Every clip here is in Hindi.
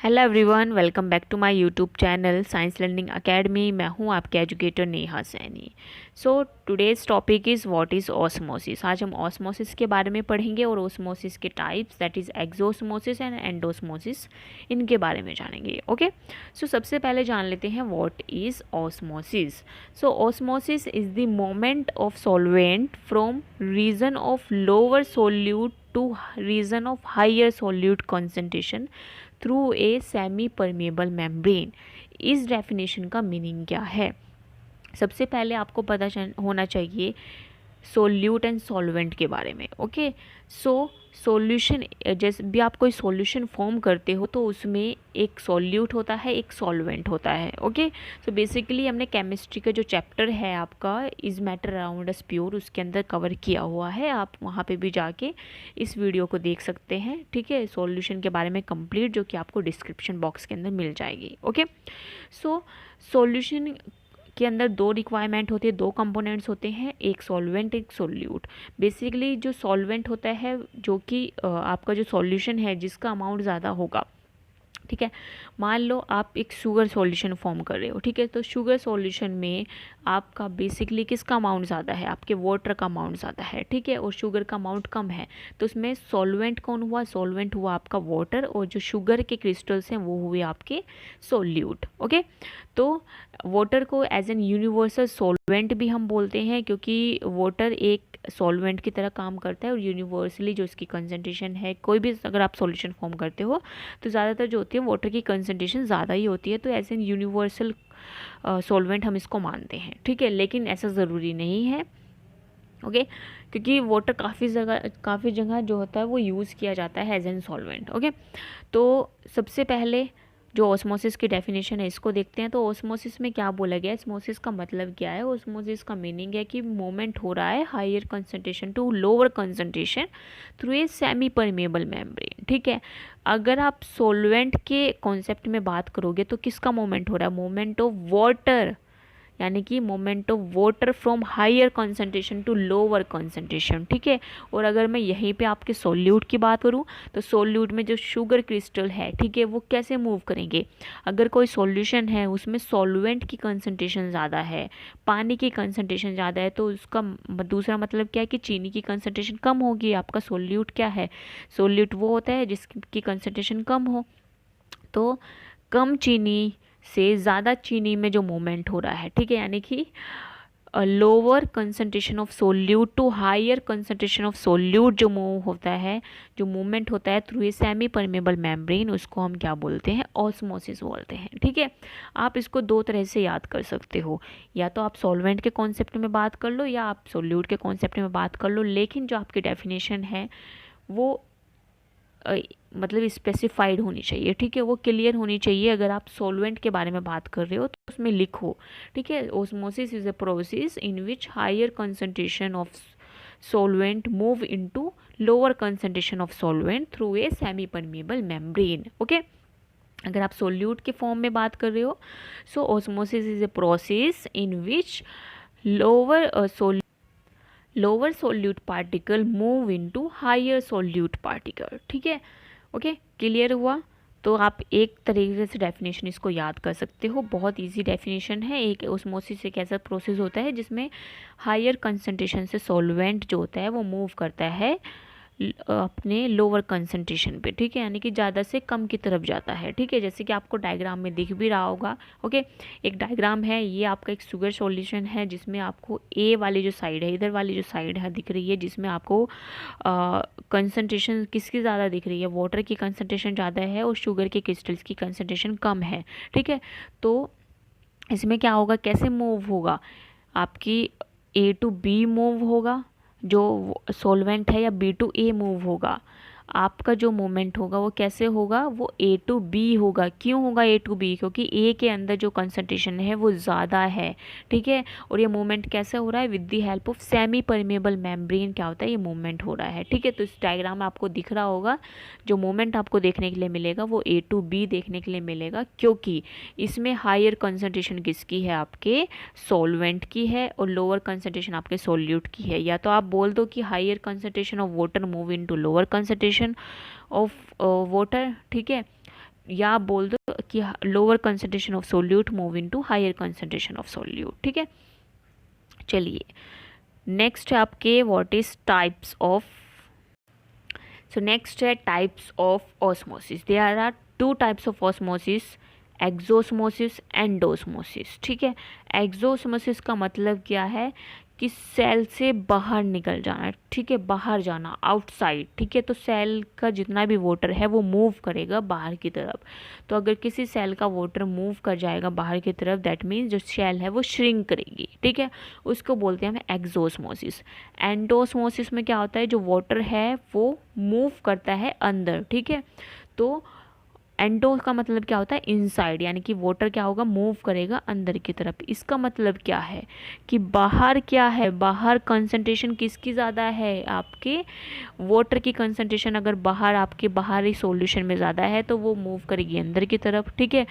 Hello everyone, welcome back to my YouTube channel science learning academy. मैं हूं आपके educator Neha Saini. So today's topic is what is osmosis. आज हम ऑस्मोसिस के बारे में पढ़ेंगे और ऑस्मोसिस के types, that is exosmosis and endosmosis, इनके बारे में जानेंगे। ओके, सो सबसे पहले जान लेते हैं what is osmosis. So osmosis is the movement of solvent from region of lower solute to region of higher solute concentration through a semi permeable membrane. इस डेफिनेशन का मीनिंग क्या है? सबसे पहले आपको पता होना चाहिए सोल्यूट एंड सॉल्वेंट के बारे में। ओके, सो सॉल्यूशन, जैसे भी आप कोई सॉल्यूशन फॉर्म करते हो तो उसमें एक सॉल्यूट होता है, एक सॉल्वेंट होता है। ओके, सो बेसिकली हमने केमिस्ट्री का जो चैप्टर है आपका is matter around us pure, उसके अंदर कवर किया हुआ है। आप वहाँ पे भी जाके इस वीडियो को देख सकते हैं। ठीक है, सॉल्यूशन के बारे में कंप्लीट, जो कि आपको डिस्क्रिप्शन बॉक्स के अंदर मिल जाएगी। ओके, सो सॉल्यूशन के अंदर दो रिक्वायरमेंट होती है, दो कंपोनेंट्स होते हैं, एक सॉल्वेंट एक सोल्यूट। बेसिकली जो सॉल्वेंट होता है, जो कि आपका जो सॉल्यूशन है जिसका अमाउंट ज़्यादा होगा। ठीक है, मान लो आप एक शुगर सॉल्यूशन फॉर्म कर रहे हो। ठीक है, तो शुगर सॉल्यूशन में आपका बेसिकली किसका अमाउंट ज़्यादा है? आपके वाटर का अमाउंट ज़्यादा है। ठीक है, और शुगर का अमाउंट कम है, तो उसमें सॉल्वेंट कौन हुआ? सॉल्वेंट हुआ आपका वाटर, और जो शुगर के क्रिस्टल्स हैं वो हुए आपके सोल्यूट। ओके, तो वाटर को एज एन यूनिवर्सल सॉल्वेंट भी हम बोलते हैं, क्योंकि वाटर एक सॉल्वेंट की तरह काम करता है और यूनिवर्सली जो इसकी कंसंट्रेशन है, कोई भी अगर आप सॉल्यूशन फॉर्म करते हो तो ज़्यादातर जो होती है वाटर की कंसंट्रेशन ज़्यादा ही होती है, तो एज एन यूनिवर्सल सॉल्वेंट हम इसको मानते हैं। ठीक है, लेकिन ऐसा ज़रूरी नहीं है। ओके, क्योंकि वाटर काफ़ी जगह जो होता है वो यूज़ किया जाता है एज एन सॉल्वेंट। ओके, तो सबसे पहले जो ऑस्मोसिस की डेफिनेशन है इसको देखते हैं। तो ऑस्मोसिस में क्या बोला गया है, ऑस्मोसिस का मतलब क्या है? ऑस्मोसिस का मीनिंग है कि मूवमेंट हो रहा है higher concentration to lower concentration through a semi permeable membrane. ठीक है, अगर आप सॉल्वेंट के कॉन्सेप्ट में बात करोगे तो किसका मूवमेंट हो रहा है? मूवमेंट ऑफ वाटर, यानी कि moment of water from higher concentration to lower concentration. ठीक है, और अगर मैं यहीं पे आपके सोल्यूट की बात करूँ तो सोल्यूट में जो शुगर क्रिस्टल है, ठीक है, वो कैसे मूव करेंगे? अगर कोई सॉल्यूशन है उसमें सॉल्वेंट की कंसंट्रेशन ज़्यादा है, पानी की कंसंट्रेशन ज़्यादा है, तो उसका दूसरा मतलब क्या है कि चीनी की कंसंट्रेशन कम होगी। आपका सोल्यूट क्या है? सोल्यूट वो होता है जिसकी कंसंट्रेशन कम हो। तो कम चीनी से ज़्यादा चीनी में जो मूवमेंट हो रहा है, ठीक है, यानी कि lower concentration of solute to higher concentration of solute जो मूव होता है, जो मूवमेंट होता है through a semi permeable membrane, उसको हम क्या बोलते हैं? ऑस्मोसिस बोलते हैं। ठीक है, आप इसको दो तरह से याद कर सकते हो, या तो आप सॉल्वेंट के कॉन्सेप्ट में बात कर लो या आप सोल्यूट के कॉन्सेप्ट में बात कर लो, लेकिन जो आपकी डेफिनेशन है वो मतलब स्पेसिफाइड होनी चाहिए। ठीक है, वो क्लियर होनी चाहिए। अगर आप सॉल्वेंट के बारे में बात कर रहे हो तो उसमें लिखो। ठीक है, osmosis is a process in which higher concentration of solvent move into lower concentration of solvent through a semi permeable membrane. Okay, अगर आप सोल्यूट के फॉर्म में बात कर रहे हो, so osmosis is a process in which lower solute particle move into higher solute particle. ठीक है, ओके, क्लियर हुआ? तो आप एक तरीके से डेफिनेशन इसको याद कर सकते हो, बहुत इजी डेफिनेशन है। एक ओस्मोसिस एक ऐसा प्रोसेस होता है जिसमें हायर कंसंट्रेशन से सॉल्वेंट जो होता है वो मूव करता है अपने लोअर कंसंट्रेशन पे। ठीक है, यानी कि ज़्यादा से कम की तरफ जाता है। ठीक है, जैसे कि आपको डायग्राम में दिख भी रहा होगा। ओके, एक डायग्राम है, ये आपका एक शुगर सॉल्यूशन है जिसमें आपको ए वाली जो साइड है, इधर वाली जो साइड है दिख रही है, जिसमें आपको कंसंट्रेशन किसकी ज़्यादा दिख रही है? वाटर की कंसंट्रेशन ज़्यादा है और शुगर के क्रिस्टल्स की कंसंट्रेशन कम है। ठीक है, तो इसमें क्या होगा, कैसे मूव होगा? आपकी ए टू बी मूव होगा जो सॉल्वेंट है, या बी टू ए मूव होगा? आपका जो मूवमेंट होगा वो कैसे होगा? वो ए टू बी होगा। क्यों होगा ए टू बी? क्योंकि ए के अंदर जो कंसंट्रेशन है वो ज़्यादा है। ठीक है, और ये मूवमेंट कैसे हो रहा है? With the help of semi permeable membrane क्या होता है? ये मूवमेंट हो रहा है। ठीक है, तो इस डायग्राम में आपको दिख रहा होगा, जो मूवमेंट आपको देखने के लिए मिलेगा वो ए टू बी देखने के लिए मिलेगा, क्योंकि इसमें हायर कंसंट्रेशन किसकी है? आपके सॉल्वेंट की है, और लोअर कंसंट्रेशन आपके सोल्यूट की है। या तो आप बोल दो कि higher concentration of water move into lower concentration of water. ठीक है, या बोल दो कि lower concentration of solute move into higher concentration of solute. ठीक है, चलिए नेक्स्ट है आपके what is types of. So next है types of osmosis. There are two types of osmosis, exosmosis, endosmosis. ठीक है, एक्सोस्मोसिस का मतलब क्या है कि सेल से बाहर निकल जाना। ठीक है, बाहर जाना, आउटसाइड। ठीक है, तो सेल का जितना भी वाटर है वो मूव करेगा बाहर की तरफ। तो अगर किसी सेल का वाटर मूव कर जाएगा बाहर की तरफ, दैट मीन्स जो सेल है वो श्रिंक करेगी। ठीक है, उसको बोलते हैं हम एक्सोस्मोसिस। एंडोस्मोसिस में क्या होता है, जो वाटर है वो मूव करता है अंदर। ठीक है, तो एंडो का मतलब क्या होता है, इनसाइड, यानी कि वाटर क्या होगा, मूव करेगा अंदर की तरफ। इसका मतलब क्या है कि बाहर क्या है, बाहर कंसंट्रेशन किसकी ज़्यादा है, आपके वाटर की कंसंट्रेशन अगर बाहर आपके बाहरी सॉल्यूशन में ज़्यादा है तो वो मूव करेगी अंदर की तरफ। ठीक है,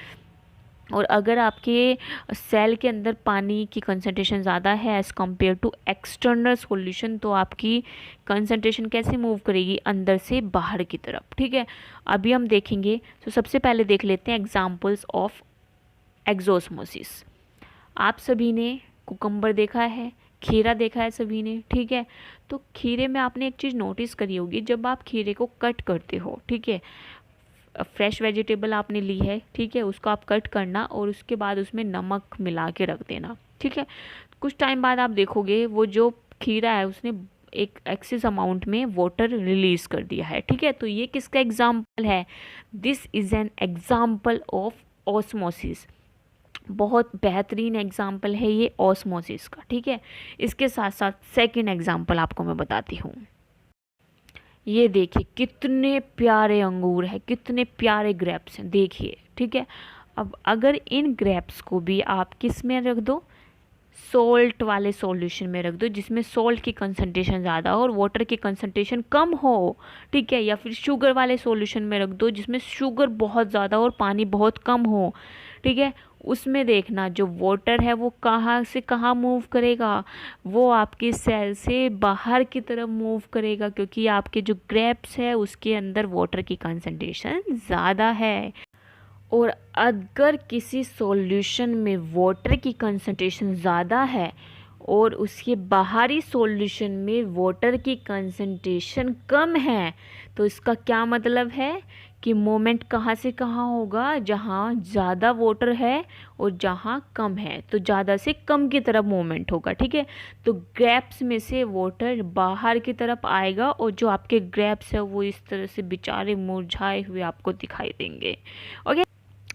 और अगर आपके सेल के अंदर पानी की कंसंट्रेशन ज़्यादा है as compare to external solution, तो आपकी कंसंट्रेशन कैसे मूव करेगी, अंदर से बाहर की तरफ। ठीक है, अभी हम देखेंगे। तो सबसे पहले देख लेते हैं एग्जांपल्स ऑफ एक्सोस्मोसिस। आप सभी ने कुकम्बर देखा है, खीरा देखा है सभी ने। ठीक है, तो खीरे में आपने एक चीज़ नोटिस करी होगी, जब आप खीरे को कट करते हो, ठीक है, फ्रेश वेजिटेबल आपने ली है, ठीक है, उसको आप कट करना और उसके बाद उसमें नमक मिला के रख देना। ठीक है, कुछ टाइम बाद आप देखोगे वो जो खीरा है उसने एक एक्सेस अमाउंट में वाटर रिलीज कर दिया है। ठीक है, तो ये किसका एग्जाम्पल है, this is an example of osmosis. बहुत बेहतरीन एग्जाम्पल है ये ऑस्मोसिस का। ठीक है, इसके साथ साथ सेकेंड एग्जाम्पल आपको मैं बताती हूँ। ये देखिए कितने प्यारे अंगूर हैं, कितने प्यारे ग्रेप्स हैं, देखिए। ठीक है, अब अगर इन ग्रेप्स को भी आप किस में रख दो, सोल्ट वाले सॉल्यूशन में रख दो, जिसमें सॉल्ट की कंसंट्रेशन ज़्यादा हो और वाटर की कंसंट्रेशन कम हो। ठीक है, या फिर शुगर वाले सॉल्यूशन में रख दो जिसमें शुगर बहुत ज़्यादा और पानी बहुत कम हो। ठीक है, उसमें देखना जो वाटर है वो कहाँ से कहाँ मूव करेगा, वो आपकी सेल से बाहर की तरफ मूव करेगा, क्योंकि आपके जो ग्रेप्स है उसके अंदर वाटर की कंसंट्रेशन ज़्यादा है। और अगर किसी सॉल्यूशन में वाटर की कंसंट्रेशन ज़्यादा है और उसके बाहरी सॉल्यूशन में वाटर की कंसंट्रेशन कम है, तो इसका क्या मतलब है कि मोमेंट कहाँ से कहाँ होगा, जहाँ ज़्यादा वाटर है और जहाँ कम है तो ज़्यादा से कम की तरफ मोमेंट होगा। ठीक है, तो ग्रेप्स में से वाटर बाहर की तरफ आएगा और जो आपके ग्रेप्स है वो इस तरह से बेचारे मुरझाए हुए आपको दिखाई देंगे। ओके,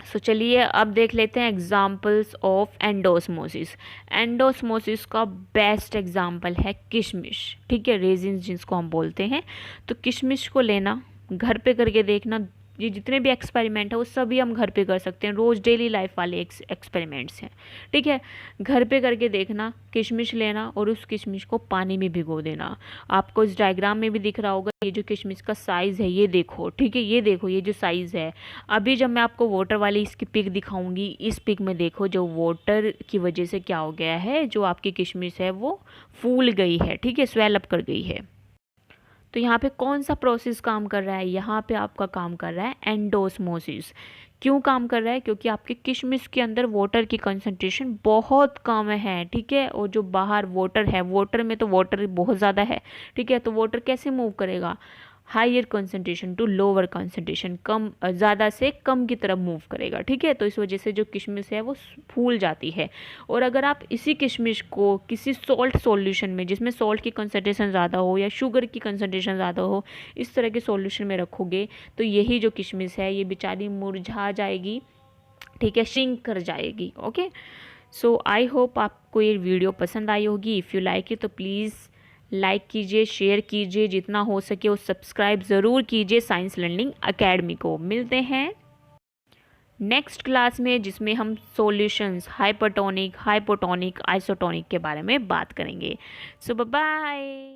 सो चलिए अब देख लेते हैं एग्जाम्पल्स ऑफ एंडोस्मोसिस। एंडोस्मोसिस का बेस्ट एग्जाम्पल है किशमिश। ठीक है, रेजिन जिसको हम बोलते हैं। तो किशमिश को लेना, घर पे करके देखना। ये जितने भी एक्सपेरिमेंट है वो सभी हम घर पे कर सकते हैं, रोज़ डेली लाइफ वाले एक्सपेरिमेंट्स हैं। ठीक है, घर पे करके देखना, किशमिश लेना और उस किशमिश को पानी में भिगो देना। आपको इस डायग्राम में भी दिख रहा होगा, ये जो किशमिश का साइज़ है ये देखो। ठीक है, ये देखो ये जो साइज़ है। अभी जब मैं आपको वाटर वाली इसकी पिक दिखाऊंगी, इस पिक में देखो जो वाटर की वजह से क्या हो गया है, जो आपकी किशमिश है वो फूल गई है। ठीक है, स्वेल अप कर गई है। तो यहाँ पे कौन सा प्रोसेस काम कर रहा है, यहाँ पे आपका काम कर रहा है एंडोस्मोसिस। क्यों काम कर रहा है, क्योंकि आपके किशमिश के अंदर वाटर की कंसंट्रेशन बहुत कम है। ठीक है, और जो बाहर वाटर है, वाटर में तो वाटर बहुत ज़्यादा है। ठीक है, तो वाटर कैसे मूव करेगा, higher concentration to lower concentration, कम ज़्यादा से कम की तरफ मूव करेगा। ठीक है, तो इस वजह से जो किशमिश है वो फूल जाती है। और अगर आप इसी किशमिश को किसी सॉल्ट सॉल्यूशन में, जिसमें सॉल्ट की कंसंट्रेशन ज़्यादा हो या शुगर की कंसंट्रेशन ज़्यादा हो, इस तरह के सॉल्यूशन में रखोगे तो यही जो किशमिश है ये बेचारी मुरझा जाएगी। ठीक है, श्रिंक कर जाएगी। ओके, सो आई होप आपको ये वीडियो पसंद आई होगी। इफ़ यू लाइक इट तो प्लीज़ लाइक कीजिए, शेयर कीजिए, जितना हो सके और सब्सक्राइब ज़रूर कीजिए साइंस लर्निंग एकेडमी को। मिलते हैं नेक्स्ट क्लास में, जिसमें हम सॉल्यूशंस, हाइपरटोनिक, हाइपोटोनिक, आइसोटोनिक के बारे में बात करेंगे। सो बाय बाय।